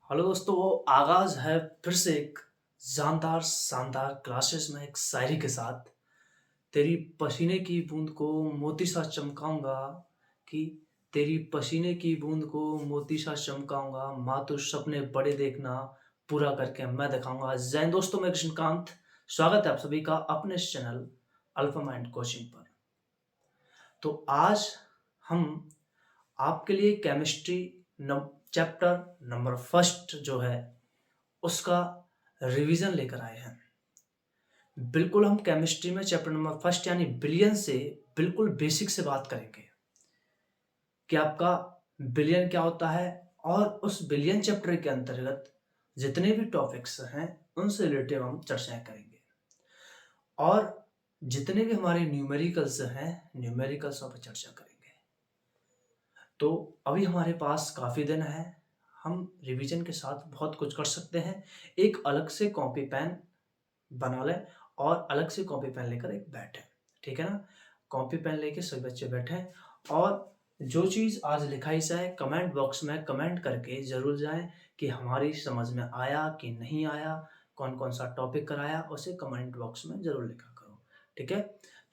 Hello दोस्तों, वो आगाज है फिर से एक जानदार शानदार क्लासेस में एक शायरी के साथ। तेरी पसीने की बूंद को मोती सा चमकाऊंगा कि तेरी पसीने की बूंद को मोती सा चमकाऊंगा। माँ तो सपने बड़े देखना, पूरा करके मैं दिखाऊंगा। जय हिंद दोस्तों, मैं कृष्णकांत। स्वागत है आप सभी का अपने इस चैनल अल्फा माइंड कोचिंग पर। तो आज हम आपके लिए केमिस्ट्री चैप्टर नंबर फर्स्ट जो है उसका रिवीजन लेकर आए हैं। बिल्कुल हम केमिस्ट्री में चैप्टर नंबर फर्स्ट यानी बिलियन से बिल्कुल बेसिक से बात करेंगे कि आपका बिलियन क्या होता है, और उस बिलियन चैप्टर के अंतर्गत जितने भी टॉपिक्स हैं उनसे रिलेटेड हम चर्चाएं करेंगे। और जितने भी हमारे न्यूमेरिकल्स हैं, न्यूमेरिकल्स पर चर्चा करेंगे। तो अभी हमारे पास काफ़ी दिन है, हम रिवीजन के साथ बहुत कुछ कर सकते हैं। एक अलग से कॉपी पेन बना लें और अलग से कॉपी पेन लेकर एक बैठे, ठीक है ना। कॉपी पेन लेके सभी बच्चे बैठे और जो चीज़ आज लिखाई जाए कमेंट बॉक्स में कमेंट करके ज़रूर जाएं कि हमारी समझ में आया कि नहीं आया, कौन कौन सा टॉपिक कराया, उसे कमेंट बॉक्स में ज़रूर लिखा करो, ठीक है।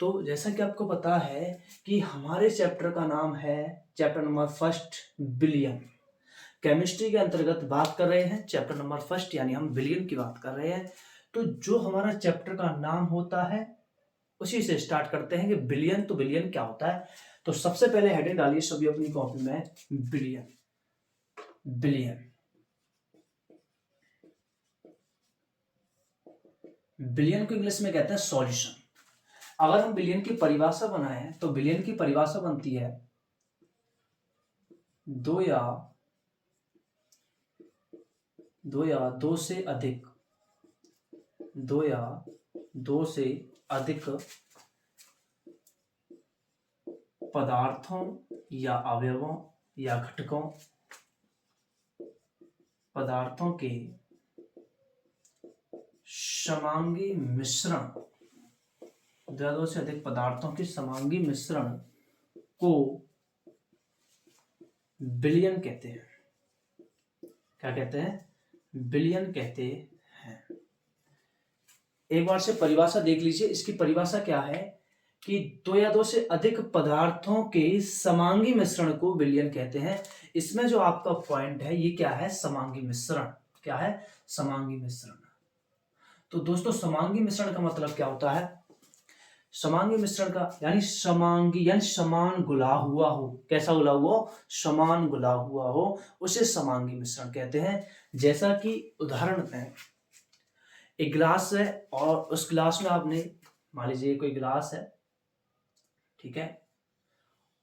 तो जैसा कि आपको पता है कि हमारे चैप्टर का नाम है chapter number first billion. Chemistry के अंतर्गत बात कर रहे हैं, चैप्टर नंबर फर्स्ट यानी हम बिलियन की बात कर रहे हैं। तो जो हमारा चैप्टर का नाम होता है उसी से स्टार्ट करते हैं कि बिलियन, तो बिलियन क्या होता है। तो सबसे पहले हेडिंग डालिए सभी अपनी कॉपी में, बिलियन। बिलियन बिलियन को इंग्लिश में कहते हैं सॉल्यूशन। अगर हम बिलियन की परिभाषा बनाएं तो बिलियन की परिभाषा बनती है दो या दो से अधिक, दो या दो से अधिक पदार्थों या अवयवों या घटकों, पदार्थों के समांगी मिश्रण, दो से अधिक पदार्थों के समांगी मिश्रण को बिलियन कहते हैं। क्या कहते हैं? बिलियन कहते हैं। एक बार से परिभाषा देख लीजिए। इसकी परिभाषा क्या है कि दो या दो से अधिक पदार्थों के समांगी मिश्रण को बिलियन कहते हैं। इसमें जो आपका पॉइंट है ये क्या है? समांगी मिश्रण। क्या है? समांगी मिश्रण। तो दोस्तों समांगी मिश्रण का मतलब क्या होता है? समांगी मिश्रण का यानी समांगी यानी समान घुला हुआ हो। कैसा घुला हुआ हो? समान घुला हुआ हो, उसे समांगी मिश्रण कहते हैं। जैसा कि उदाहरण में एक गिलास है और उस गिलास में आपने, मान लीजिए कोई गिलास है, ठीक है,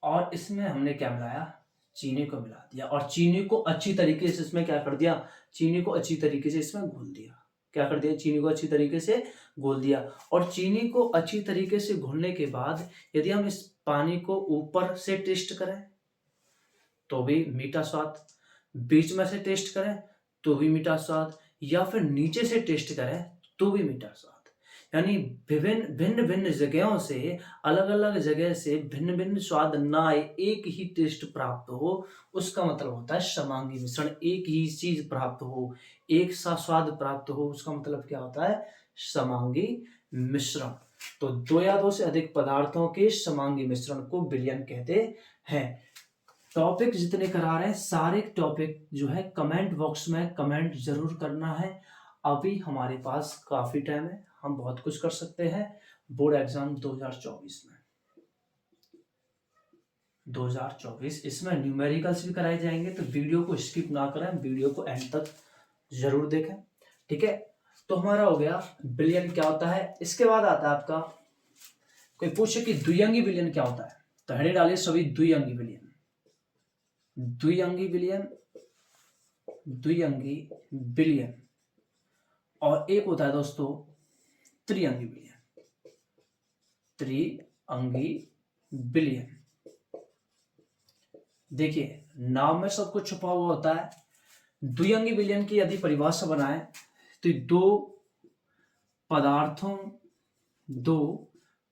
और इसमें हमने क्या मिलाया? चीनी को मिला दिया और चीनी को अच्छी तरीके से इसमें क्या कर दिया? चीनी को अच्छी तरीके से इसमें घोल दिया। क्या कर दिया? चीनी को अच्छी तरीके से घोल दिया। और चीनी को अच्छी तरीके से घोलने के बाद यदि हम इस पानी को ऊपर से टेस्ट करें तो भी मीठा स्वाद, बीच में से टेस्ट करें तो भी मीठा स्वाद, या फिर नीचे से टेस्ट करें तो भी मीठा स्वाद। यानी विभिन्न भिन्न भिन्न जगहों से, अलग अलग जगह से भिन्न भिन्न स्वाद ना आए, एक ही टेस्ट प्राप्त हो, उसका मतलब होता है समांगी मिश्रण। एक ही चीज प्राप्त हो, एक सा स्वाद प्राप्त हो, उसका मतलब क्या होता है? समांगी मिश्रण। तो दो या दो से अधिक पदार्थों के समांगी मिश्रण को बिलियन कहते हैं। टॉपिक जितने करा रहे हैं सारे टॉपिक जो है कमेंट बॉक्स में कमेंट जरूर करना है। अभी हमारे पास काफी टाइम है, हम बहुत कुछ कर सकते हैं। बोर्ड एग्जाम 2024 में, 2024 इसमें न्यूमेरिकल्स भी कराए जाएंगे, तो वीडियो को स्किप ना करें, वीडियो को एंड तक जरूर देखें, ठीक है। तो हमारा हो गया बिलियन क्या होता है। इसके बाद आता है आपका, कोई पूछे कि द्विअंगी बिलियन क्या होता है, तो हेडिंग डालिए सभी द्विअंगी बिलियन। द्विअंगी बिलियन, द्विअंगी बिलियन। और एक होता है दोस्तों त्रिअंगी बिलियन, त्रिअंगी बिलियन। देखिए नाम में सब कुछ छुपा हुआ होता है। द्विअंगी बिलियन की यदि परिभाषा बनाए तो दो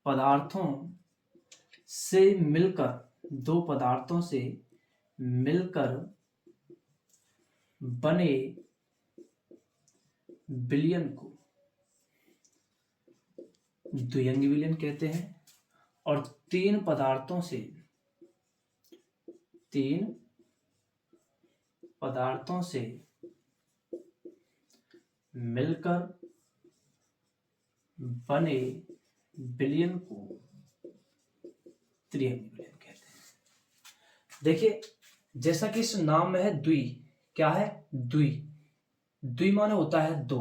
पदार्थों से मिलकर, दो पदार्थों से मिलकर बने विलयन को द्विअंगी विलयन कहते हैं। और तीन पदार्थों से मिलकर बने विलयन को त्रिअंगी विलयन कहते हैं। देखिए, जैसा कि इस नाम में है द्वि, क्या है? द्वि माने होता है दो।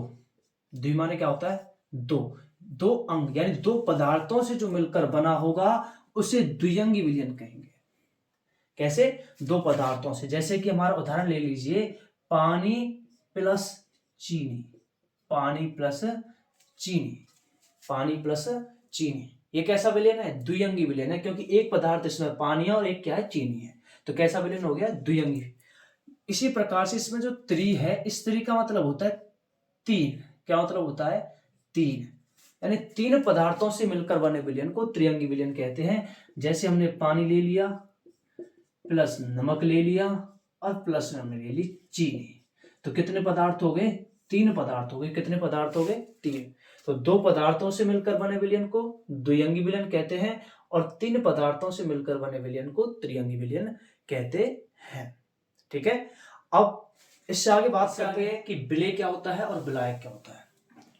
द्वि माने क्या होता है? दो अंग, यानी दो पदार्थों से जो मिलकर बना होगा उसे द्विअंगी विलयन कहेंगे। कैसे? दो पदार्थों से। जैसे कि हमारा उदाहरण ले लीजिए, पानी प्लस चीनी, पानी प्लस चीनी, ये कैसा विलयन है? द्विअंगी विलयन है, क्योंकि एक पदार्थ इसमें पानी है और एक क्या है? चीनी है। तो कैसा विलयन हो गया? द्विअंगी। इसी प्रकार से इसमें जो त्रि है, इस त्रि का मतलब होता है तीन। क्या मतलब होता है? तीन, यानी तीन पदार्थों से मिलकर बने विलयन को त्रिअंगी विलयन कहते हैं। जैसे हमने पानी ले लिया, प्लस नमक ले लिया, और प्लस में हमने ले ली चीनी, तो कितने पदार्थ हो गए? तीन पदार्थ हो गए। कितने पदार्थ हो गए? तीन। तो दो पदार्थों से मिलकर बने विलयन को द्विअंगी विलयन कहते हैं, और तीन पदार्थों से मिलकर बने विलयन को त्रिअंगी विलयन कहते हैं। ठीक है। अब इससे आगे बात करते हैं कि विलय क्या होता है और विलायक क्या होता है।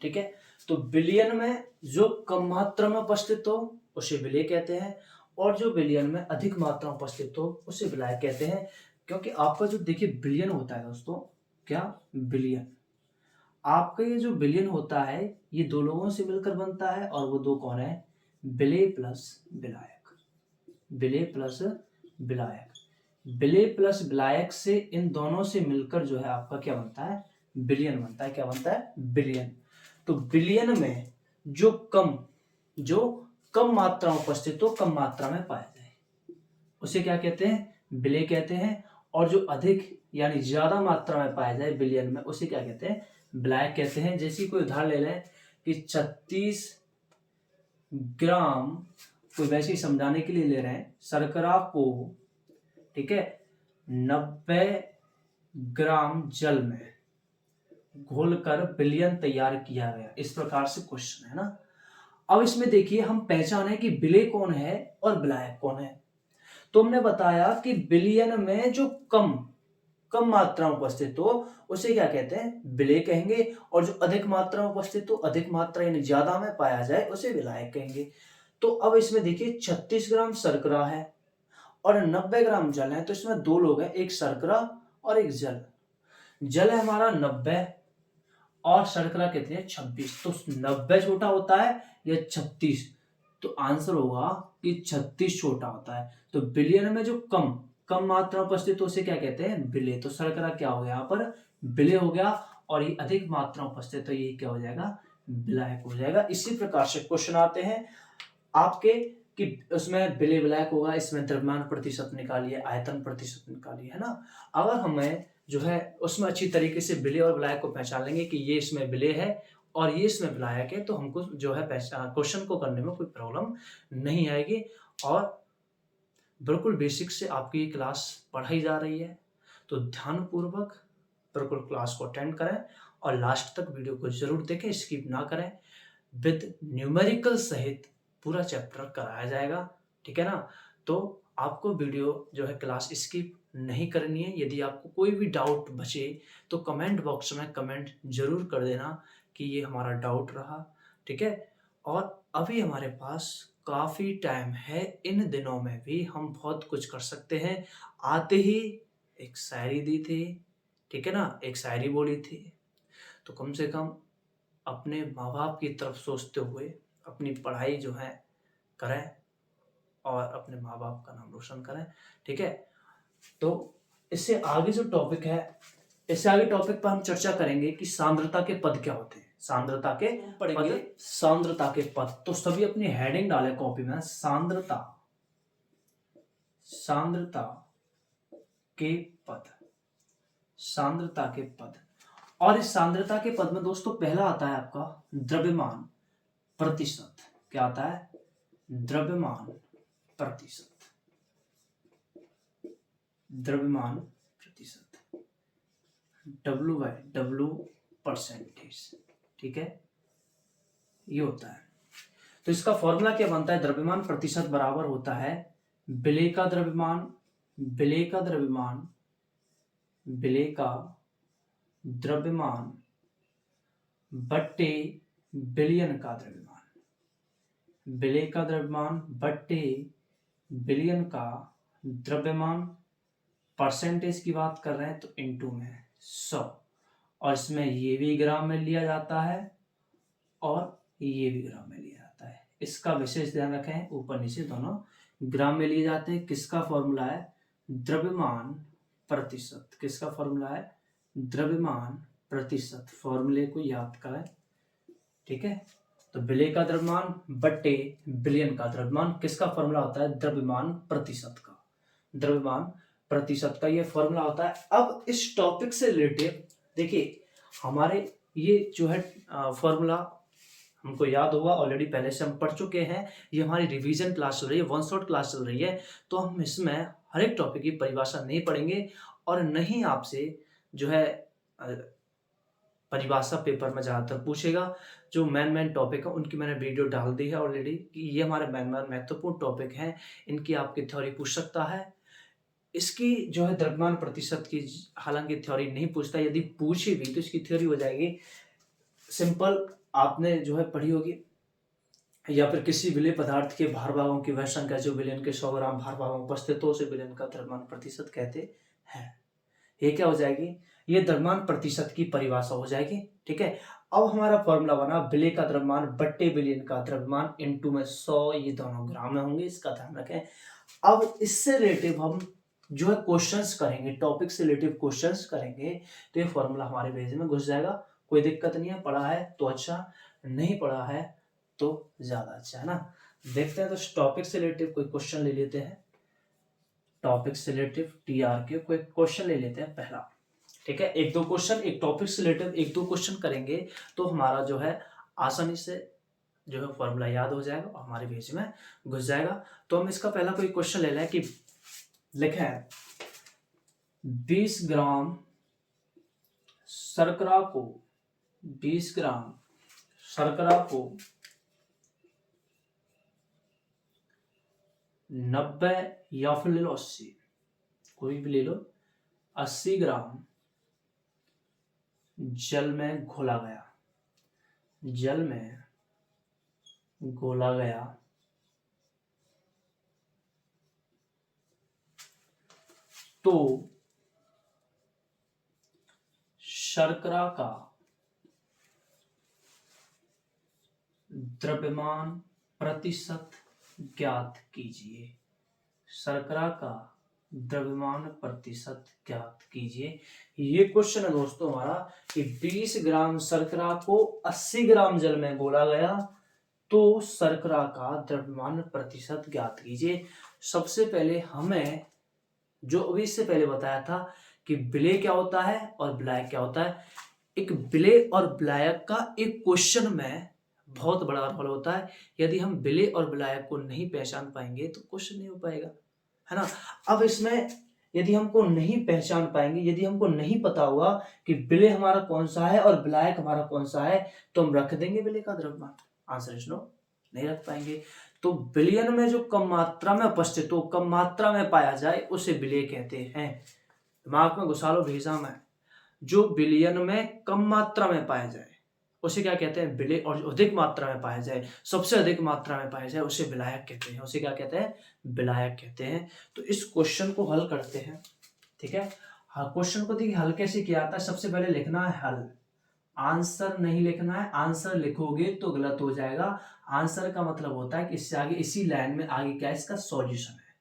ठीक है। तो विलयन में जो कम मात्रा में उपस्थित हो उसे विलय कहते हैं, और जो विलयन में अधिक मात्रा में उपस्थित हो उसे विलायक कहते हैं। क्योंकि आपका जो देखिए विलयन होता है दोस्तों, क्या? विलयन, आपका ये जो विलयन होता है ये दो लोगों से मिलकर बनता है, और वो दो कौन है? विलय प्लस विलायक। विलय प्लस विलायक। विलय प्लस विलायक से इन दोनों से मिलकर जो है आपका क्या बनता है? विलयन बनता है। क्या बनता है? विलयन। तो विलयन में जो कम मात्रा में उपस्थित हो, कम मात्रा में पाया जाए, उसे क्या कहते हैं? विलय कहते हैं। और जो अधिक यानी ज्यादा मात्रा में पाया जाए विलयन में, उसे क्या कहते हैं? विलायक कहते हैं। जैसे कोई उदाहरण ले लें कि 36 ग्राम, कोई वैसे ही समझाने के लिए ले रहे हैं, शर्करा को, ठीक है, 90 ग्राम जल में घोलकर विलयन तैयार किया गया। इस प्रकार से क्वेश्चन है ना। अब इसमें देखिए हम पहचाने कि विलय कौन है और विलायक कौन है। तो हमने बताया कि विलयन में जो कम मात्रा में उपस्थित हो उसे क्या कहते हैं? विलय कहेंगे, और जो अधिक मात्रा में उपस्थित हो, अधिक मात्रा यानी ज्यादा में पाया जाए, उसे विलायक कहेंगे। तो अब इसमें देखिए 36 ग्राम शर्करा है और 90 ग्राम जल है, तो इसमें दो लोग हैं, एक शर्करा और एक जल। जल है हमारा 90 और शर्करा कितनी है? 26। तो 90 छोटा होता है या 36? तो आंसर होगा कि 36 छोटा होता है। तो विलयन में जो कम मात्रा उपस्थित हो उसे क्या कहते हैं? विलय। तो शर्करा क्या हो गया? यहाँ पर विलय हो गया, और ये अधिक मात्रा उपस्थित, तो ये क्या हो जाएगा? विलायक हो जाएगा। इसी प्रकार से क्वेश्चन आते हैं आपके कि उसमें विलय विलायक होगा, इसमें द्रव्यमान प्रतिशत निकालिए, आयतन प्रतिशत निकालिए, है ना। अगर हमें जो है उसमें अच्छी तरीके से विलय और विलायक को पहचान लेंगे कि ये इसमें विलय है और ये इसमें विलायक है, तो हमको जो है क्वेश्चन को करने में कोई प्रॉब्लम नहीं आएगी। और बिल्कुल बेसिक से आपकी ये क्लास पढ़ाई जा रही है, तो ध्यानपूर्वक बिल्कुल क्लास को अटेंड करें और लास्ट तक वीडियो को जरूर देखें, स्किप ना करें। विद न्यूमेरिकल सहित पूरा चैप्टर कराया जाएगा। ठीक है ना। तो आपको वीडियो जो है क्लास स्किप नहीं करनी है। यदि आपको कोई भी डाउट बचे तो कमेंट बॉक्स में कमेंट जरूर कर देना कि ये हमारा डाउट रहा। ठीक है। और अभी हमारे पास काफ़ी टाइम है, इन दिनों में भी हम बहुत कुछ कर सकते हैं। आते ही एक शायरी दी थी, ठीक है ना, एक शायरी बोली थी, तो कम से कम अपने माँ बाप की तरफ सोचते हुए अपनी पढ़ाई जो है करें और अपने माँ बाप का नाम रोशन करें। ठीक है। तो इससे आगे जो टॉपिक है, इससे आगे टॉपिक पर हम चर्चा करेंगे कि सांद्रता के पद क्या होते हैं। सांद्रता के पढ़ेंगे सांद्रता के पद। तो सभी अपनी हेडिंग डाले कॉपी में, सांद्रता के पद, सांद्रता के पद। और इस सांद्रता के पद में दोस्तों पहला आता है आपका द्रव्यमान प्रतिशत। क्या आता है? द्रव्यमान प्रतिशत। द्रव्यमान प्रतिशत W/W परसेंटेज। ठीक है, ये होता है। तो इसका फॉर्मूला क्या बनता है, द्रव्यमान प्रतिशत बराबर होता है विलेय का द्रव्यमान, विलेय का द्रव्यमान, विलेय का द्रव्यमान बट्टे बिलियन का द्रव्यमान, विलेय का द्रव्यमान बट्टे बिलियन का द्रव्यमान। परसेंटेज की बात कर रहे हैं तो इनटू में 100, और इसमें ये भी ग्राम में लिया जाता है और ये भी ग्राम में लिया जाता है। इसका विशेष ध्यान रखें, ऊपर नीचे दोनों ग्राम में लिए जाते हैं। किसका फॉर्मूला है, द्रव्यमान प्रतिशत। किसका फॉर्मूला है, द्रव्यमान प्रतिशत। फॉर्मूले को याद करें। ठीक है, तो विलेय का द्रव्यमान बट्टे बिलियन का द्रव्यमान, किसका फॉर्मूला होता है, द्रव्यमान प्रतिशत का। द्रव्यमान प्रतिशत का ये फॉर्मूला होता है। अब इस टॉपिक से रिलेटेड देखिए, हमारे ये जो है फॉर्मूला हमको याद होगा, ऑलरेडी पहले से हम पढ़ चुके हैं। ये हमारी रिवीजन क्लास चल रही है, वन शॉट क्लास चल रही है, तो हम इसमें हर एक टॉपिक की परिभाषा नहीं पढ़ेंगे और नहीं आपसे जो है परिभाषा पेपर में ज़्यादातर पूछेगा। जो मेन टॉपिक है उनकी मैंने वीडियो डाल दी है ऑलरेडी कि ये हमारे मेन महत्वपूर्ण टॉपिक हैं, इनकी आपकी थ्योरी पूछ सकता है। इसकी जो है द्रव्यमान प्रतिशत की हालांकि थ्योरी नहीं पूछता, यदि पूछे भी तो इसकी थ्योरी हो जाएगी सिंपल। आपने जो है पढ़ी होगी, या फिर किसी विलेय पदार्थ के भार भागों की वह संख्या जो विलयन के 100 ग्राम भार भागों में उपस्थित हो उसे विलयन का द्रव्यमान प्रतिशत कहते हैं। ये क्या हो जाएगी, ये द्रव्यमान प्रतिशत की परिभाषा हो जाएगी। ठीक है, अब हमारा फॉर्मूला बना विलेय का द्रव्यमान बट्टे विलयन का द्रव्यमान इनटू में 100, ये दोनों ग्राम में होंगे, इसका ध्यान रखें। अब इससे रिलेटिव हम जो है क्वेश्चंस करेंगे, टॉपिक से रिलेटिव क्वेश्चंस करेंगे, तो ये फॉर्मूला हमारे पेज में घुस जाएगा। कोई दिक्कत नहीं है, पढ़ा है तो अच्छा, नहीं पढ़ा है तो ज्यादा अच्छा, है ना। देखते हैं, तो टॉपिक से रिलेटिव कोई क्वेश्चन ले लेते हैं। टॉपिक से रिलेटिव टीआर के कोई क्वेश्चन ले लेते हैं पहला। ठीक है, एक दो क्वेश्चन, एक टॉपिक से रिलेटिव एक दो क्वेश्चन करेंगे तो हमारा जो है आसानी से जो है फॉर्मूला याद हो जाएगा और हमारे पेज में घुस जाएगा। तो हम इसका पहला कोई क्वेश्चन ले लें कि लिखा है 20 ग्राम शर्करा को 20 ग्राम शर्करा को 90 या फिर ले लो 80, कोई भी ले लो, 80 ग्राम जल में घोला गया, जल में घोला गया तो शर्करा का द्रव्यमान प्रतिशत ज्ञात कीजिए। शर्करा का द्रव्यमान प्रतिशत ज्ञात कीजिए। ये क्वेश्चन है दोस्तों हमारा कि 20 ग्राम शर्करा को 80 ग्राम जल में घोला गया तो शर्करा का द्रव्यमान प्रतिशत ज्ञात कीजिए। सबसे पहले हमें जो अभी इससे पहले बताया था कि विलेय क्या होता है और विलायक क्या होता है, एक विलेय और विलायक का एक क्वेश्चन में बहुत बड़ा रोल होता है। यदि हम विलेय और विलायक को नहीं पहचान पाएंगे तो क्वेश्चन नहीं हो पाएगा, है ना। अब इसमें यदि हमको नहीं पहचान पाएंगे, यदि हमको नहीं पता होगा कि विलेय हमारा कौन सा है और विलायक हमारा कौन सा है, तो हम रख देंगे विलेय का द्रव्यमान। आंसर इज नो, नहीं रख पाएंगे। तो विलयन में जो कम मात्रा में उपस्थित हो, कम मात्रा में पाया जाए उसे विलेय कहते हैं। दिमाग में घुसा लो भेजा में, जो विलयन में कम मात्रा में पाया जाए उसे क्या कहते हैं, विलेय। और जो अधिक मात्रा में पाया जाए, सबसे अधिक मात्रा में पाया जाए, उसे विलायक कहते हैं। उसे क्या कहते हैं, विलायक कहते हैं। तो इस क्वेश्चन को हल करते हैं। ठीक है, हाँ, क्वेश्चन को देखिए हल कैसे किया जाता है। सबसे पहले लिखना है हल, आंसर नहीं लिखना है। आंसर लिखोगे तो गलत हो जाएगा। आंसर का मतलब होता है कि इससे आगे इसी लाइन में आगे क्या है, इसका सॉल्यूशन है।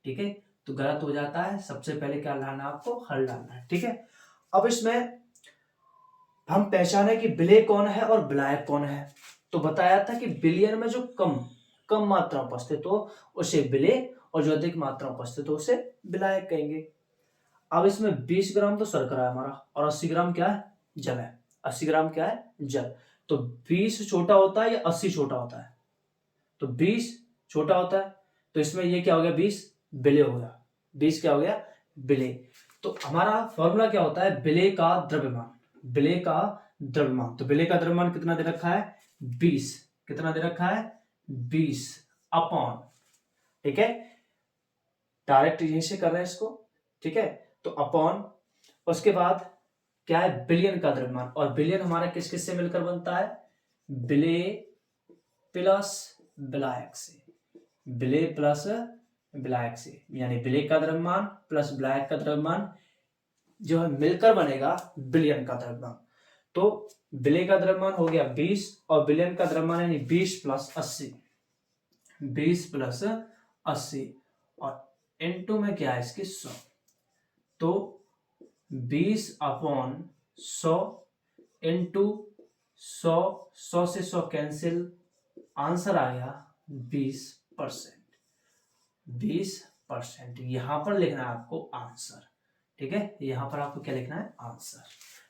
ठीक है, तो गलत हो जाता है। सबसे पहले क्या लाना है, आपको हल डालना है। ठीक है, अब इसमें हम पहचाने कि विलेय कौन है और विलायक कौन है। तो बताया था कि विलयन में जो कम मात्रा उपस्थित हो उसे विलेय, और जो अधिक मात्रा उपस्थित हो उसे विलायक कहेंगे। अब इसमें 20 ग्राम तो शर्करा है हमारा और 80 ग्राम क्या है, जल है। 80 ग्राम क्या है, जल। तो 20 छोटा होता है या 80 छोटा होता है, तो 20 छोटा होता है। तो इसमें ये क्या हो गया, 20 विलेय हो गया। 20 क्या हो गया, विलेय। तो हमारा फॉर्मूला क्या होता है, विलेय का द्रव्यमान। विलेय का द्रव्यमान। तो विलेय का द्रव्यमान कितना दे रखा है? 20। कितना दे रखा है? 20 अपॉन, ठीक है, डायरेक्ट यहीं से कर रहे हैं इसको, ठीक है, तो अपॉन, उसके बाद क्या है? बिलियन का द्रव्यमान। और बिलियन हमारा किस किस से मिलकर बनता है? विलेय प्लस विलायक से, विलेय प्लस विलायक से, यानी विलेय का द्रव्यमान प्लस विलायक का द्रव्यमान जो है मिलकर बनेगा विलियन का द्रव्यमान। तो विलेय का द्रव्यमान हो गया 20 और विलियन का द्रव्यमान यानी 20 प्लस 80, 20 प्लस 80 और इनटू में क्या है इसकी 100। तो 20 अपॉन 100 इंटू 100, 100 से 100 कैंसिल, आंसर आ गया 20%। 20% यहां पर लिखना है आपको आंसर, ठीक है, यहां पर आपको क्या लिखना है? आंसर,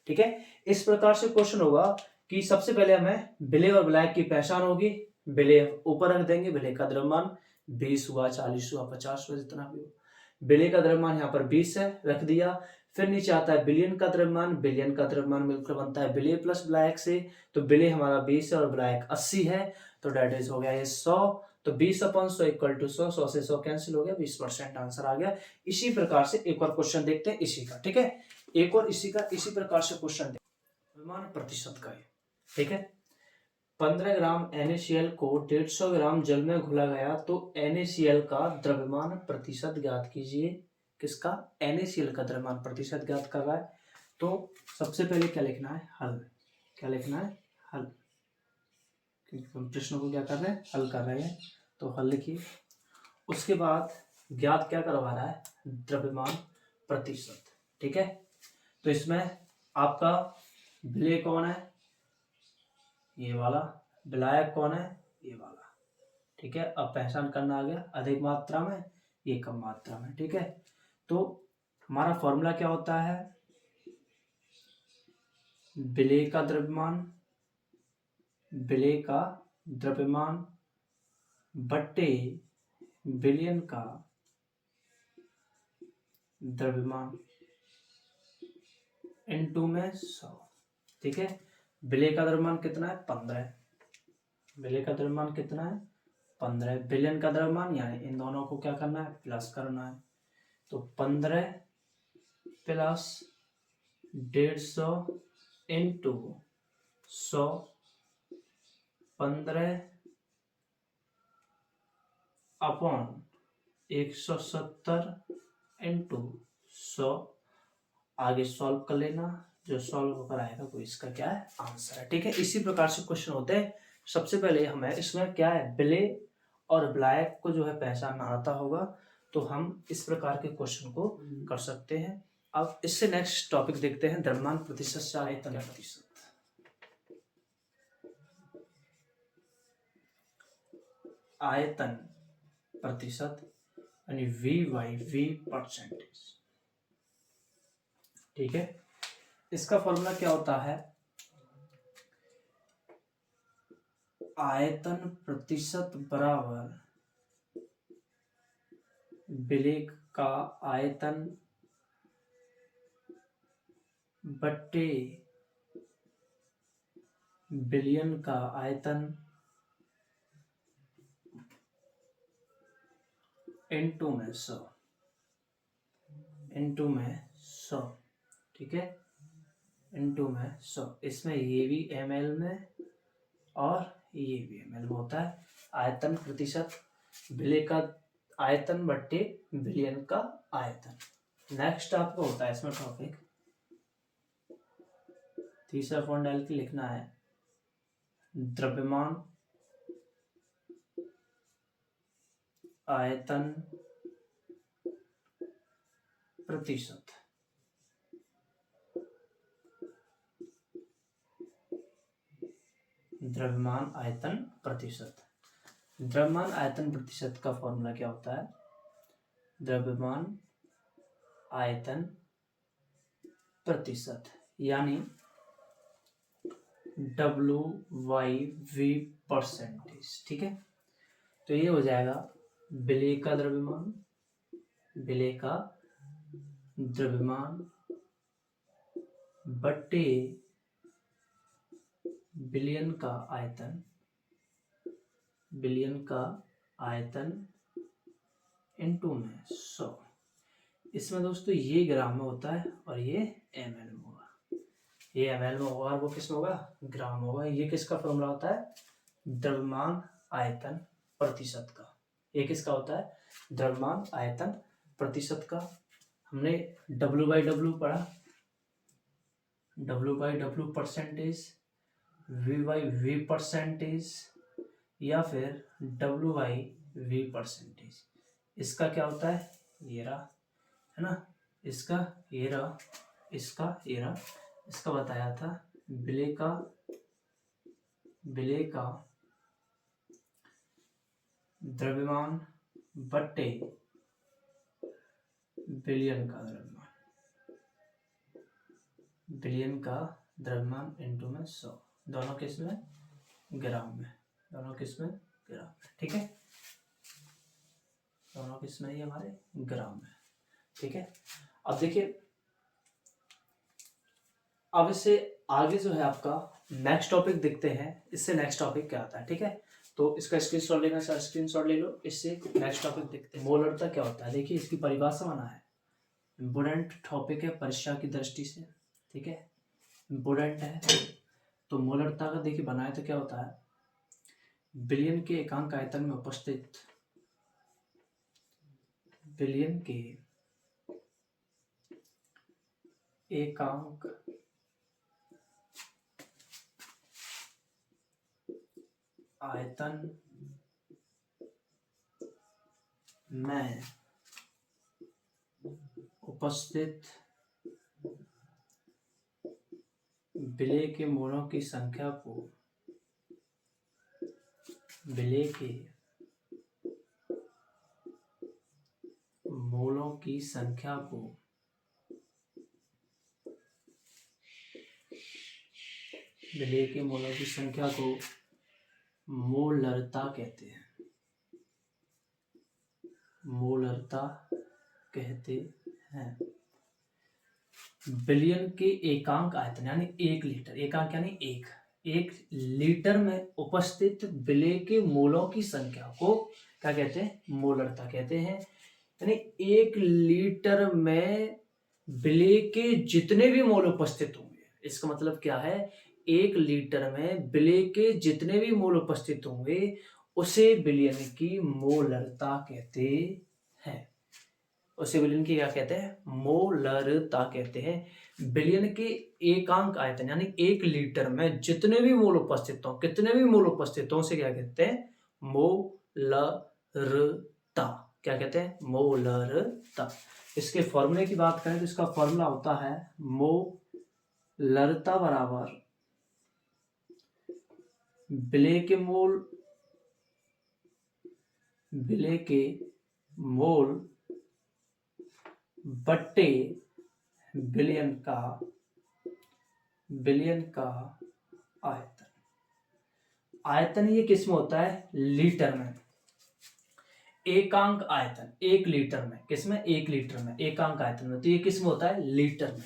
ठीक है। इस प्रकार से क्वेश्चन होगा कि सबसे पहले हमें विलेय और विलायक की पहचान होगी। विलेय ऊपर रख देंगे, विलेय का द्रव्यमान 20 हुआ, 40 हुआ, 50 हुआ, जितना भी हो। विलेय का द्रव्यमान यहाँ पर 20 है, रख दिया। फिर नीचे आता है बिलियन का द्रव्यमान। बिलियन का द्रव्यमान मिलकर बनता है विलेय प्लस विलायक से। तो विलेय हमारा 20 है और विलायक 80 है, तो डेट इज हो गया ये 100। तो 20 अपॉन 100 इक्वल टू 100, 100 से 100 कैंसिल हो गया, 20% आंसर आ गया। इसी प्रकार से एक और क्वेश्चन देखते हैं इसी का, ठीक है, एक और इसी प्रकार से क्वेश्चन देखते हैं द्रव्यमान प्रतिशत का, ठीक है। 15 ग्राम NaCl को 150 ग्राम जल में घुला गया तो NaCl का द्रव्यमान प्रतिशत ज्ञात कीजिए। किसका? NaCl का द्रव्यमान प्रतिशत ज्ञात कर रहा है। तो सबसे पहले क्या लिखना है? हल। क्या लिखना है? हल, क्योंकि हम प्रश्न को क्या कर रहे हैं? हल कर रहे हैं, तो हल लिखिए। उसके बाद ज्ञात क्या करवा रहा है? द्रव्यमान प्रतिशत, ठीक है। तो इसमें आपका विलेय कौन है? ये वाला। विलायक कौन है? ये वाला, ठीक है। अब पहचान करना आ गया, अधिक मात्रा में, ये कम मात्रा में, ठीक है। तो हमारा फॉर्मूला क्या होता है? विलेय का द्रव्यमान, विलेय का द्रव्यमान बट्टे विलयन का द्रव्यमान इनटू में 100, ठीक है। विलेय का द्रव्यमान कितना है? 15। विलेय का द्रव्यमान कितना है? 15। विलयन का द्रव्यमान यानी इन दोनों को क्या करना है? प्लस करना है। तो 15 प्लस 150 इंटू 100, 15 अपॉन 170 इंटू 100। आगे सॉल्व कर लेना, जो सॉल्व होकर आएगा वो इसका क्या है? आंसर है, ठीक है। इसी प्रकार से क्वेश्चन होते हैं। सबसे पहले हमें इसमें क्या है? विलेय और विलायक को जो है पहचानना आता होगा, तो हम इस प्रकार के क्वेश्चन को कर सकते हैं। अब इससे नेक्स्ट टॉपिक देखते हैं, द्रव्यमान प्रतिशत से आयतन प्रतिशत। आयतन प्रतिशत यानी V/V परसेंटेज, ठीक है। इसका फॉर्मूला क्या होता है? आयतन प्रतिशत बराबर विलेय का आयतन बट्टे विलयन का आयतन इनटू में 100, इनटू में 100, ठीक है, इनटू में 100। इसमें ये भी ml में और ये भी ml में होता है। आयतन प्रतिशत विलेय का आयतन बट्टे विलयन का आयतन। नेक्स्ट आपको होता है इसमें टॉपिक, तीसरा फॉर्म डाल के लिखना है द्रव्यमान आयतन प्रतिशत। द्रव्यमान आयतन प्रतिशत। द्रव्यमान आयतन प्रतिशत का फॉर्मूला क्या होता है? द्रव्यमान आयतन प्रतिशत यानी W/V परसेंटेज, ठीक है। तो ये हो जाएगा विलेय का द्रव्यमान, विलेय का द्रव्यमान बट्टे बिलियन का आयतन इनटू में 100। इसमें दोस्तों ये ग्राम में होता है और ये ml में होगा, ये ml में होगा और वो किस में होगा, ग्राम होगा। ये किसका फॉर्मूला होता है, द्रव्यमान आयतन प्रतिशत का। ये किसका होता है, द्रव्यमान आयतन प्रतिशत का। हमने W/W पढ़ा, W/W परसेंटेज, V/V परसेंटेज या फिर W/V परसेंटेज। इसका क्या होता है, ये रहा, है ना, इसका ये रहा, इसका ये रहा। इसका बताया था विलेय का द्रव्यमान बट्टे बिलियन का द्रव्यमान, बिलियन का द्रव्यमान इनटू में 100। दोनों किस में, ग्राम में, दोनों किस में, ग्राम में। ठीक है, दोनों किस में, ये हमारे ग्राम में। ठीक है, अब देखिए, अब इससे आगे जो है आपका नेक्स्ट टॉपिक देखते हैं, इससे नेक्स्ट टॉपिक क्या आता है। ठीक है, तो इसका स्क्रीनशॉट लेना सर, स्क्रीनशॉट ले लो। इससे नेक्स्ट टॉपिक देखते हैं, मोलरता क्या होता है। देखिए इसकी परिभाषा बना है, इम्पोर्टेंट टॉपिक है परीक्षा की दृष्टि से। ठीक है, इम्पोर्टेंट है। तो मोलरता का देखिए बनाए तो क्या होता है, बिलियन के एकांक आयतन में उपस्थित, बिलियन के एकांक आयतन में उपस्थित विलेय के मोलों की संख्या को, विलेय के मोलों की संख्या को विलेय के मोलों की संख्या को मोलरता कहते हैं, मोलरता कहते हैं। बिलियन के एकांक आयतन यानी 1 लीटर, एकांक यानी 1 लीटर में उपस्थित विलेय के मोलों की संख्या को क्या कहते हैं, मोलरता कहते हैं। यानी 1 लीटर में विलेय के जितने भी मोल उपस्थित होंगे, इसका मतलब क्या है, 1 लीटर में विलेय के जितने भी मोल उपस्थित होंगे उसे बिलियन की मोलरता कहते हैं, उसे बिलियन की क्या कहते हैं, मोलरता कहते हैं। बिलियन के एकांक आयतन यानी 1 लीटर में जितने भी मोल उपस्थित हो, कितने भी मोल उपस्थित हो, उसे क्या कहते हैं, मोलरता। क्या कहते हैं, मोलरता। इसके फॉर्मूले की बात करें तो इसका फॉर्मूला होता है मोलरता बराबर विलेय के मोल, विलेय के मोल बट्टे बिलियन का आयतन। आयतन ये किस में होता है, लीटर में। एकांक आयतन 1 लीटर में, किस में, 1 लीटर में एकांक आयतन में, तो ये किस में होता है, लीटर में।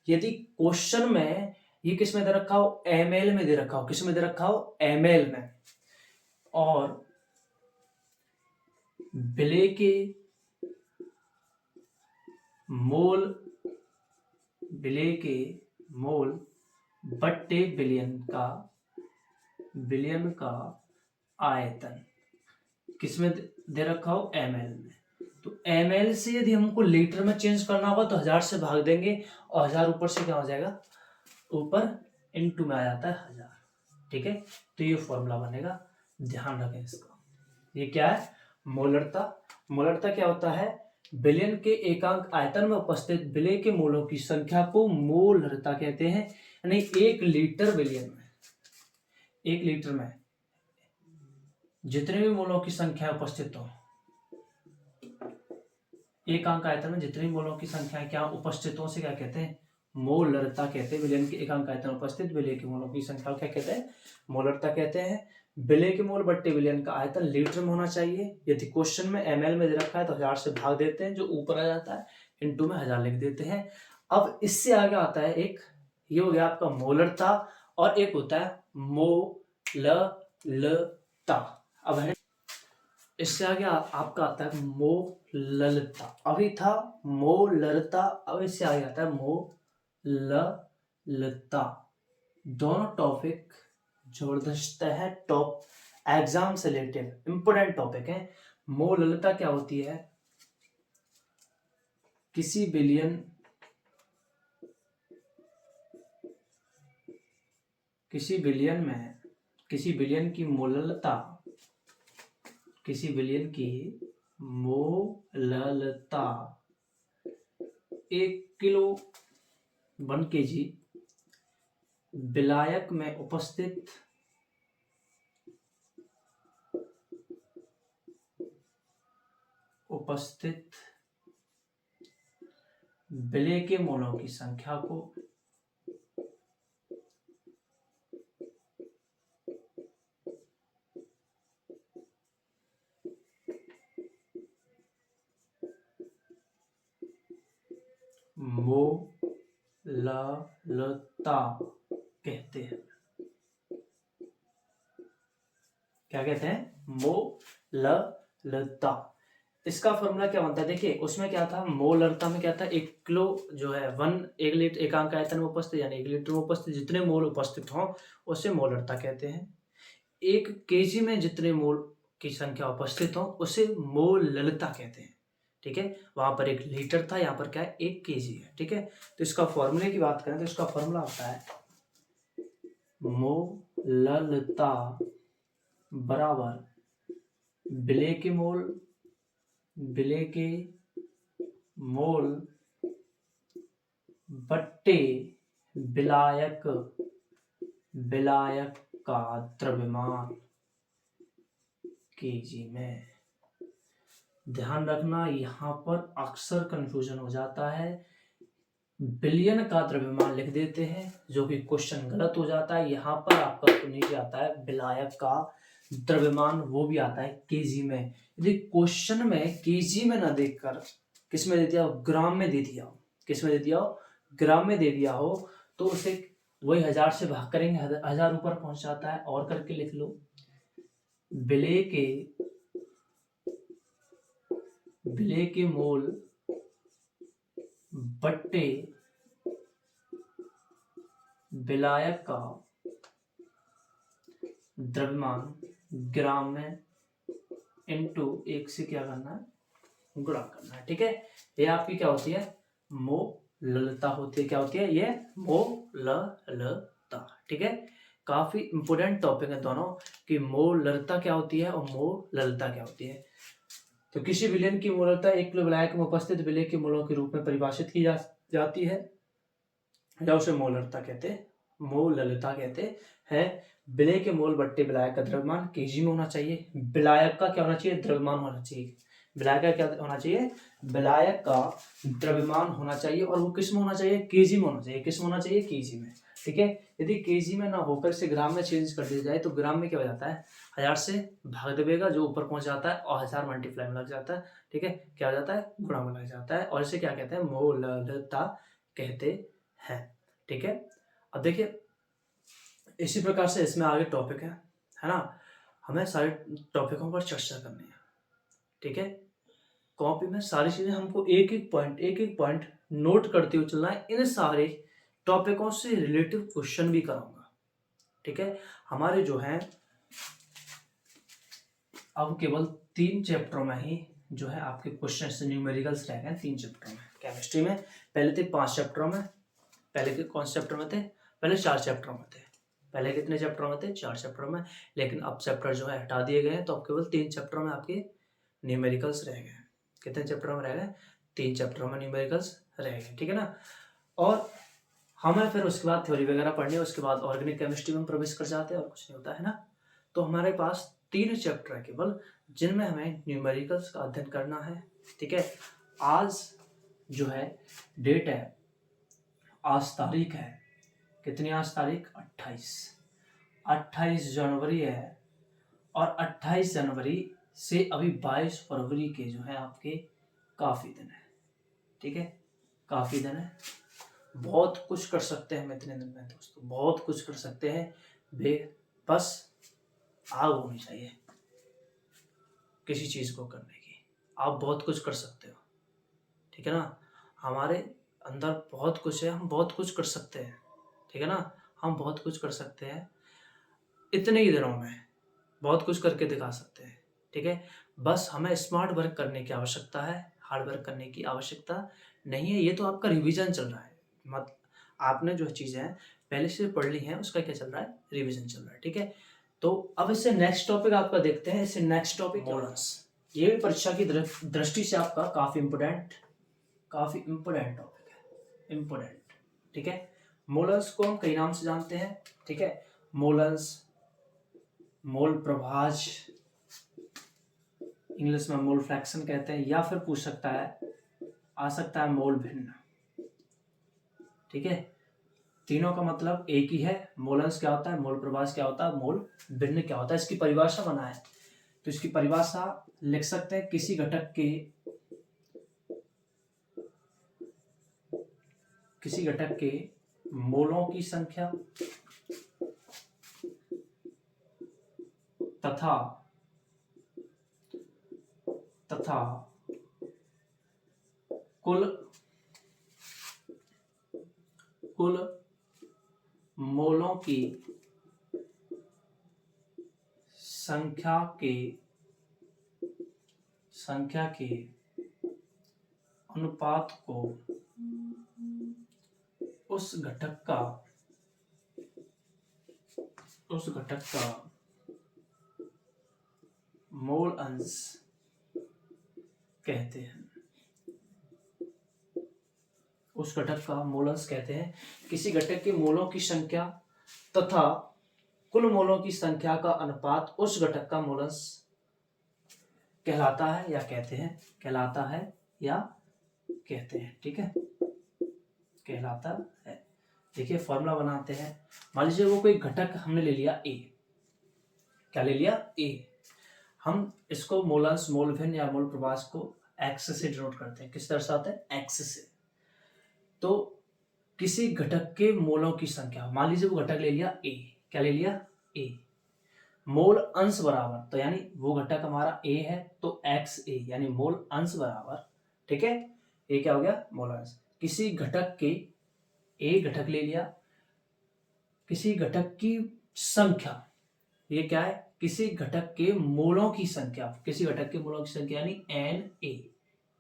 यदि क्वेश्चन में ये किस में दे रखा हो, ml में दे रखा हो, किस में दे रखा हो, ml में, और विलेय के मोल, विलेय के मोल बट्टे बिलियन का आयतन किस में दे रखा हो, ml में। तो ml से यदि हमको लीटर में चेंज करना होगा तो 1000 से भाग देंगे और 1000 ऊपर से क्या हो जाएगा, ऊपर इनटू में आ जाता है 1000। ठीक है, तो ये फॉर्मूला बनेगा, ध्यान रखें इसका। ये क्या है, मोलरता। मोलरता क्या होता है, बिलियन के एकांक आयतन में उपस्थित विलेय के मोलों की संख्या को मोलरता कहते हैं। यानी 1 लीटर बिलियन में, 1 लीटर में जितने भी मोलों की संख्या उपस्थित हो, एकांक आयतन में जितने भी मोलों की संख्या क्या उपस्थित हो, से क्या कहते हैं, मोलरता कहते हैं। विलेय के एकांक आयतन उपस्थित विलेय के मोलों की संख्या क्या कहते हैं, मोलरता कहते हैं। विलेय के मोल बट्टे विलेय का आयतन लीटर में होना चाहिए। यदि क्वेश्चन में ml में दे रखा है तो 1000 से भाग देते हैं, जो ऊपर आ जाता है, इनटू में 1000 लिख देते हैं। अब इससे आगे आता है एक, ये हो गया आपका मोलरता, और एक होता है मोललता। अब है इससे आगे आपका आता है मोललता। अभी था मोललता, अब इससे आगे आता है मोललता। दोनों टॉपिक जबरदस्त है, टॉप एग्जाम से रिलेटेड इंपोर्टेंट टॉपिक है। मोललता क्या होती है? किसी बिलियन किसी बिलियन की मोललता, किसी बिलियन की मोललता 1 किलो 1 kg विलायक में उपस्थित विलेय के मोलों की संख्या को मोललता कहते हैं। क्या कहते हैं? मोललता। इसका फॉर्मूला क्या बनता है? देखिए उसमें क्या था, मोललता में क्या था, 1 किलो जो है 1 एकांक आयतन में उपस्थित, यानी 1 लीटर में उपस्थित जितने मोल उपस्थित हों उसे मोललता कहते हैं। 1 kg में जितने मोल की संख्या उपस्थित हो उसे मोललता कहते हैं। ठीक है, वहां पर 1 लीटर था, यहाँ पर क्या है 1 kg है। ठीक है, तो इसका फॉर्मूले की बात करें तो इसका फॉर्मूला होता है मोललता बराबर विलेय के मोल बट्टे विलायक का द्रव्यमान केजी में। ध्यान रखना, यहाँ पर अक्सर कंफ्यूजन हो जाता है, बिलियन का द्रव्यमान लिख देते हैं जो कि क्वेश्चन गलत हो जाता है। यहाँ पर आपका नीचे आता है विलायक का द्रव्यमान, वो भी आता है केजी में। यदि क्वेश्चन में केजी में ना देखकर किस में दे दिया, ग्राम में दे दिया, किस में दे दिया, ग्राम में दे दिया हो, तो उसे वही 1000 से भाग करेंगे, 1000 ऊपर पहुंच जाता है। और करके लिख लो विलेय के मोल बट्टे विलायक का द्रव्यमान ग्राम में इंटू 1 से क्या करना है, गुणा करना है। ठीक है, ये आपकी क्या होती है, मोललता होती है। क्या होती है ये, मोललता। ठीक है, काफी इंपोर्टेंट टॉपिक है दोनों, कि मोललता क्या होती है और मोललता क्या होती है। तो किसी विलयन की मोललता 1 किलो विलायक में उपस्थित विलेय के मोलों के रूप में परिभाषित की जाती है, या उसे मोललता कहते हैं। विलेय के मोल बट्टे विलायक का द्रव्यमान केजी में होना चाहिए। विलायक का क्या होना चाहिए, द्रव्यमान होना चाहिए। विलायक का क्या होना चाहिए, विलायक का द्रव्यमान होना चाहिए, और वो किस में होना चाहिए, केजी में होना चाहिए। किस में होना चाहिए, केजी में। ठीक है, यदि केजी में ना होकर से ग्राम में चेंज कर दिया जाए तो ग्राम में क्या हो जाता है, 1000 से भाग देगा जो ऊपर पहुंच जाता है, और 1000 मल्टीप्लाई में लग जाता है। ठीक है, क्या हो जाता है, गुणा में लग जाता है, और इसे क्या कहते हैं, मोललता कहते हैं। ठीक है, अब देखिए इसी प्रकार से इसमें आगे टॉपिक है ना, हमें सारे टॉपिकों पर चर्चा करनी है। ठीक है, कॉपी में सारी चीजें हमको एक एक पॉइंट नोट करते हुए चलना है। इन सारे टॉपिकों से रिलेटिव क्वेश्चन भी कराऊंगा। ठीक है, हमारे जो है अब केवल 3 चैप्टरों में ही जो है आपके क्वेश्चन न्यूमेरिकल्स रह गए 3 चैप्टरों में। केमिस्ट्री में पहले थे 5 चैप्टरों में, पहले के कौन से चैप्टर में थे, पहले 4 चैप्टरों में थे। पहले कितने चैप्टरों में थे, 4 चैप्टरों में, लेकिन अब चैप्टर जो है हटा दिए गए हैं, तो अब केवल 3 चैप्टरों में आपके न्यूमेरिकल्स रह गए। कितने चैप्टरों में रह गए, 3 चैप्टरों में न्यूमेरिकल्स रह गए। ठीक है ना, और हमें फिर उसके बाद थ्योरी वगैरह पढ़नी है, उसके बाद ऑर्गेनिक केमिस्ट्री में प्रवेश कर जाते हैं, और कुछ नहीं होता है ना। तो हमारे पास 3 चैप्टर है केवल, जिनमें हमें न्यूमेरिकल्स का अध्ययन करना है। ठीक है, आज जो है डेट है, आज तारीख है कितनी, आज तारीख 28 जनवरी है, और 28 जनवरी से अभी 22 फरवरी के जो है आपके काफी दिन है। ठीक है, काफी दिन है, बहुत कुछ कर सकते हैं हम इतने दिन में दोस्तों, बहुत कुछ कर सकते हैं। बस आग होनी चाहिए किसी चीज़ को करने की। आप बहुत कुछ कर सकते हो, ठीक है ना। हमारे अंदर बहुत कुछ है, हम बहुत कुछ कर सकते हैं, ठीक है ना। हम बहुत कुछ कर सकते हैं, इतने ही दिनों में बहुत कुछ करके दिखा सकते हैं, ठीक है। बस हमें स्मार्ट वर्क करने की आवश्यकता है, हार्ड वर्क करने की आवश्यकता नहीं है। ये तो आपका रिवीजन चल रहा है, मत आपने जो चीज़ें हैं पहले से पढ़ ली हैं, उसका क्या चल रहा है, रिवीजन चल रहा है, ठीक है। तो अब इससे नेक्स्ट टॉपिक आपका देखते हैं। इससे नेक्स्ट टॉपिक मोलर्स, ये भी परीक्षा की दृष्टि से आपका काफ़ी इम्पोर्टेंट टॉपिक है, इम्पोर्टेंट, ठीक है। मोलर्स को हम कई नाम से जानते हैं, ठीक है। मोलर्स, मोल प्रभाज, इंग्लिश में मोल फ्रैक्शन कहते हैं, या फिर पूछ सकता है, आ सकता है मोल भिन्न, ठीक है। तीनों का मतलब एक ही है। मोलर्स क्या होता है, मोल प्रभाज क्या होता है, मोल भिन्न क्या होता है। इसकी परिभाषा बनाए तो इसकी परिभाषा लिख सकते हैं, किसी घटक के मोलों की संख्या तथा कुल मोलों की संख्या के अनुपात को उस घटक का मोल अंश कहते हैं। उस घटक का मोल अंश कहते हैं। किसी घटक के मोलों की संख्या तथा कुल मोलों की संख्या का अनुपात उस घटक का मोल अंश कहलाता है या कहते हैं, ठीक है, कहलाता है। देखिए फॉर्मूला बनाते हैं। मान लीजिए वो कोई घटक हमने ले लिया ए, क्या ले लिया, ए। हम इसको मोल अंश, मोल भिन्न या मोल प्रभाज को एक्स से डिनोट करते हैं। किस दर्शाते हैं, एक्स से। तो किसी घटक के मोलों की संख्या, मान लीजिए वो घटक ले लिया ए, क्या ले लिया, ए। मोल अंश बराबर, तो यानी वो घटक हमारा ए है तो एक्स ए, यानी मोल अंश बराबर, ठीक है, ये क्या हो गया, मोल अंश। किसी घटक के, ए घटक ले लिया, किसी घटक की संख्या, ये क्या है, किसी घटक के मोलों की संख्या, किसी घटक के मोलों की संख्या यानी एन ए।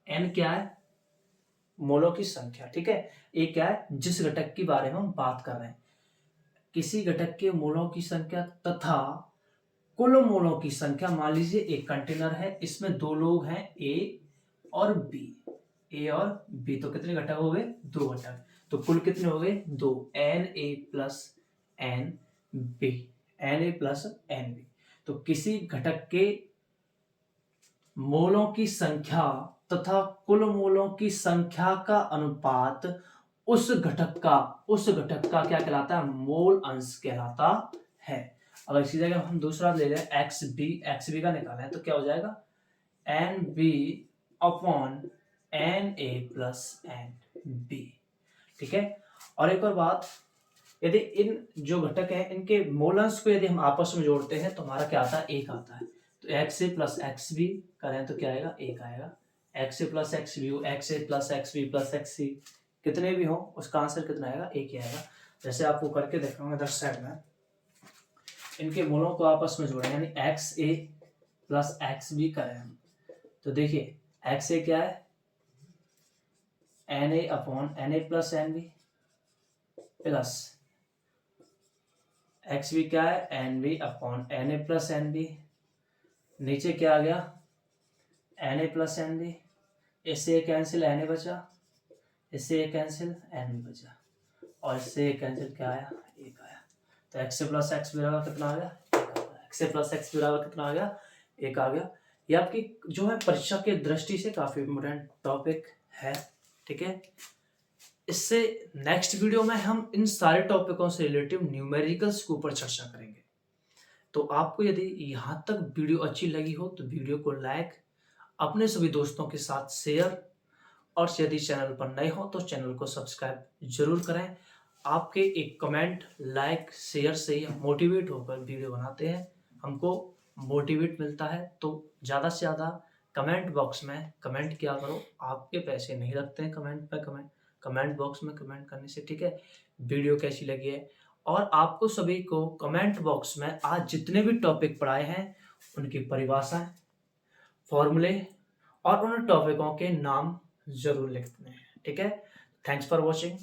एन क्या है, मोलों की संख्या, ठीक है। ए क्या है, जिस घटक के बारे में हम बात कर रहे हैं। किसी घटक के मोलों की संख्या तथा कुल मोलों की संख्या। मान लीजिए एक कंटेनर है, इसमें दो लोग हैं, ए और बी। ए और बी, तो कितने घटक हो गए, दो घटक। तो कुल कितने हो गए, दो, n A plus n B, n A plus n B. तो किसी घटक के मोलों की संख्या तथा कुल मोलों की संख्या का अनुपात उस घटक का क्या कहलाता है, मोल अंश कहलाता है। अगर इसी जगह हम दूसरा ले लें, एक्स बी का निकालें तो क्या हो जाएगा, n B upon n A plus n B, ठीक है। और एक और बात, यदि इन जो घटक है इनके मोल अंश को यदि हम आपस में जोड़ते हैं तो हमारा क्या आता है, एक आता है। तो एक्स ए प्लस एक्स बी करें तो क्या आएगा, एक आएगा। एक्स ए प्लस एक्स बी, एक्स ए plus x b plus x c, कितने भी हो उसका आंसर कितना आएगा, एक ही आएगा। जैसे आपको करके देखाऊंगा इधर साइड में, इनके मोलों को आपस में जोड़ें, यानी एक्स ए प्लस एक्स बी करें हम, तो देखिए एक्स ए क्या है, n A upon n A plus n B, plus x B क्या है, n B upon n A plus n B. नीचे क्या आ गया, n A plus n B, इससे ये कैंसिल, एन ए बचा, इससे ये कैंसिल, एन बी बचा, और इससे ये कैंसिल, क्या आया, एक आया। तो एक्स प्लस एक्स बराबर कितना आ गया, एक्स प्लस एक्स बराबर कितना आ गया, एक आ गया। ये आपकी जो है परीक्षा के दृष्टि से काफी इम्पोर्टेंट टॉपिक है, ठीक है। इससे नेक्स्ट वीडियो में हम इन सारे टॉपिकों से रिलेटिव न्यूमेरिकल्स के ऊपर चर्चा करेंगे। तो आपको यदि यहाँ तक वीडियो अच्छी लगी हो तो वीडियो को लाइक, अपने सभी दोस्तों के साथ शेयर और यदि चैनल पर नए हो तो चैनल को सब्सक्राइब जरूर करें। आपके एक कमेंट, लाइक, शेयर से हम मोटिवेट होकर वीडियो बनाते हैं, हमको मोटिवेट मिलता है। तो ज़्यादा से ज़्यादा कमेंट बॉक्स में कमेंट किया करो। आपके पैसे नहीं लगते हैं कमेंट बॉक्स में कमेंट करने से, ठीक है। वीडियो कैसी लगी है, और आपको सभी को कमेंट बॉक्स में आज जितने भी टॉपिक पढ़ाए हैं उनकी परिभाषाएं, फॉर्मूले और उन टॉपिकों के नाम जरूर लिखते हैं, ठीक है। Thanks for watching.